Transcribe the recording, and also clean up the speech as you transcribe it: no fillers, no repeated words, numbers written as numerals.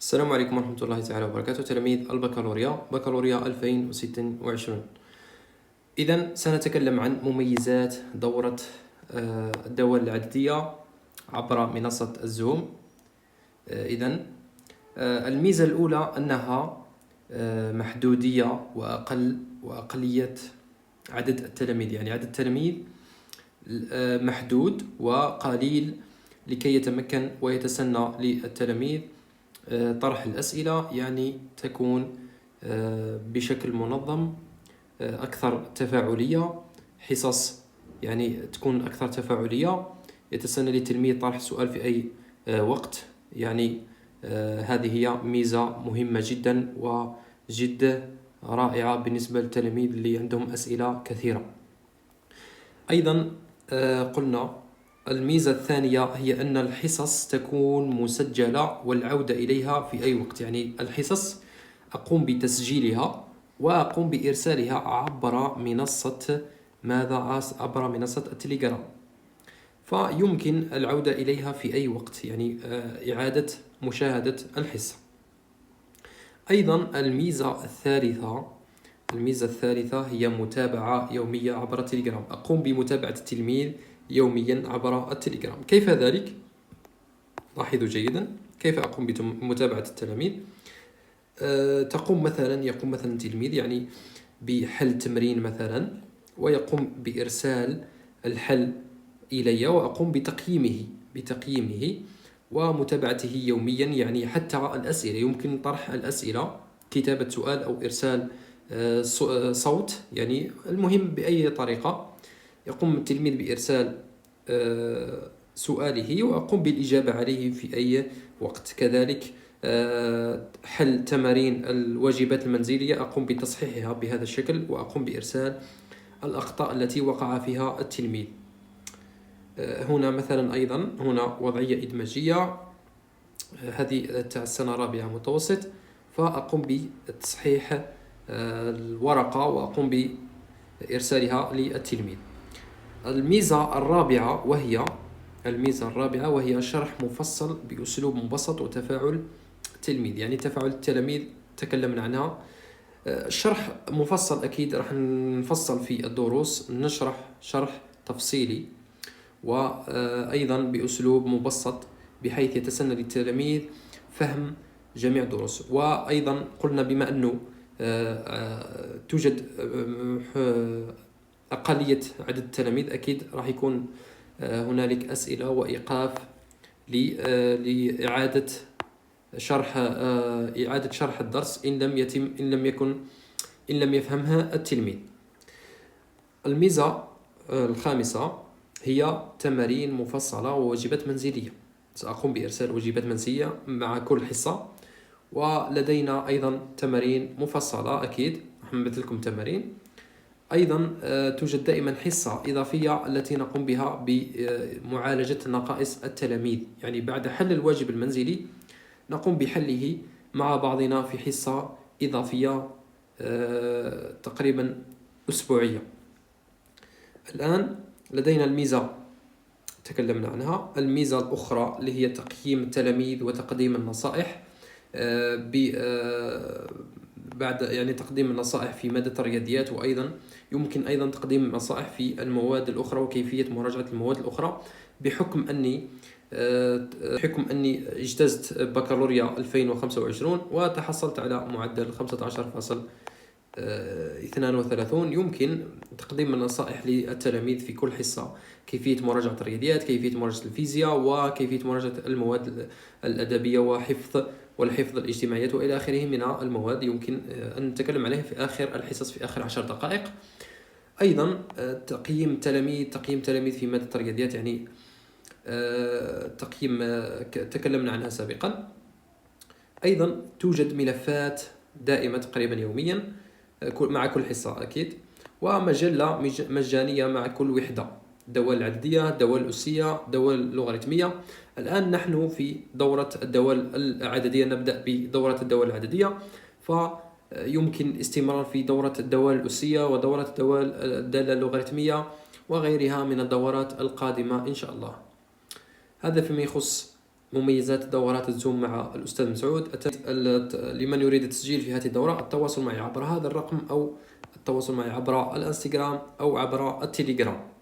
السلام عليكم ورحمة الله تعالى وبركاته. تلاميذ بكالوريا 2026. إذا سنتكلم عن مميزات دورة الدوال العددية عبر منصة الزوم. إذا الميزة الأولى أنها محدودية وأقلية عدد التلاميذ، يعني عدد التلاميذ محدود وقليل لكي يتمكن ويتسنى للتلاميذ طرح الأسئلة، يعني تكون بشكل منظم، أكثر تفاعلية، حصص يعني تكون أكثر تفاعلية، يتسنى للتلميذ طرح السؤال في أي وقت. يعني هذه هي ميزة مهمة جدا وجد رائعة بالنسبة للتلاميذ اللي عندهم أسئلة كثيرة. أيضا قلنا الميزة الثانية هي أن الحصص تكون مسجلة والعودة إليها في أي وقت. يعني الحصص أقوم بتسجيلها وأقوم بإرسالها عبر منصة عبر منصة التليجرام، فيمكن العودة إليها في أي وقت، يعني إعادة مشاهدة الحصة. أيضا الميزة الثالثة هي متابعة يومية عبر التليجرام. أقوم بمتابعة التلميذ يوميا عبر التليجرام. كيف ذلك؟ لاحظوا جيدا كيف أقوم بمتابعة التلاميذ. يقوم مثلا التلميذ يعني بحل تمرين مثلا، ويقوم بإرسال الحل إلي، وأقوم بتقييمه ومتابعته يوميا. يعني حتى الأسئلة يمكن طرح الأسئلة، كتابة سؤال أو إرسال صوت، يعني المهم بأي طريقة يقوم التلميذ بإرسال سؤاله وأقوم بالإجابة عليه في أي وقت. كذلك حل تمارين الواجبات المنزلية أقوم بتصحيحها بهذا الشكل، وأقوم بإرسال الأخطاء التي وقع فيها التلميذ. هنا مثلا أيضا هنا وضعية إدماجية، هذه تاع السنة الرابعة متوسط، فأقوم بتصحيح الورقة وأقوم بإرسالها للتلميذ. الميزة الرابعة وهي شرح مفصل بأسلوب مبسط وتفاعل التلميذ، يعني تفاعل التلاميذ تكلمنا عنها. الشرح مفصل، أكيد راح نفصل في الدروس، نشرح شرح تفصيلي وأيضا بأسلوب مبسط بحيث يتسنى للتلاميذ فهم جميع الدروس. وأيضا قلنا بما أنه توجد أقلية عدد التلاميذ، أكيد راح يكون هنالك أسئلة وإيقاف لإعادة شرح الدرس إن لم يفهمها التلميذ. الميزة الخامسة هي تمارين مفصلة وواجبات منزلية. سأقوم بإرسال واجبات منزلية مع كل حصة، ولدينا أيضا تمارين مفصلة، أكيد أحمد لكم تمارين. أيضا توجد دائما حصة إضافية التي نقوم بها بمعالجة نقائص التلاميذ، يعني بعد حل الواجب المنزلي نقوم بحله مع بعضنا في حصة إضافية تقريبا أسبوعية. الآن لدينا الميزة تكلمنا عنها. الميزة الأخرى اللي هي تقييم التلاميذ وتقديم النصائح، بعد يعني تقديم النصائح في مادة الرياضيات، وأيضا يمكن أيضا تقديم النصائح في المواد الأخرى وكيفية مراجعة المواد الأخرى، بحكم أني اجتزت بكالوريا 2025 وتحصلت على معدل 15.32. يمكن تقديم النصائح للتلاميذ في كل حصة، كيفية مراجعة الرياضيات، كيفية مراجعة الفيزياء، وكيفية مراجعة المواد الأدبية والحفظ الاجتماعيات وإلى آخره من المواد، يمكن أن نتكلم عليه في آخر الحصص في آخر 10 دقائق. أيضا تقييم تلاميذ في مادة الرياضيات، يعني تقييم تكلمنا عنها سابقا. أيضا توجد ملفات دائمة تقريبا يوميا مع كل حصة أكيد، ومجلة مجانية مع كل وحدة، الدوال العددية، الدوال الأسية، الدوال اللوغاريتمية. الآن نحن في دورة الدوال العددية، نبدأ بدورة الدوال العددية، فيمكن استمرار في دورة الدوال الأسية ودورة الدوال الدالة اللوغاريتمية وغيرها من الدورات القادمة إن شاء الله. هذا فيما يخص مميزات دورات الزوم مع الأستاذ مسعود. لمن يريد التسجيل في هذه الدورة التواصل معي عبر هذا الرقم، أو التواصل معي عبر الانستغرام أو عبر التليجرام.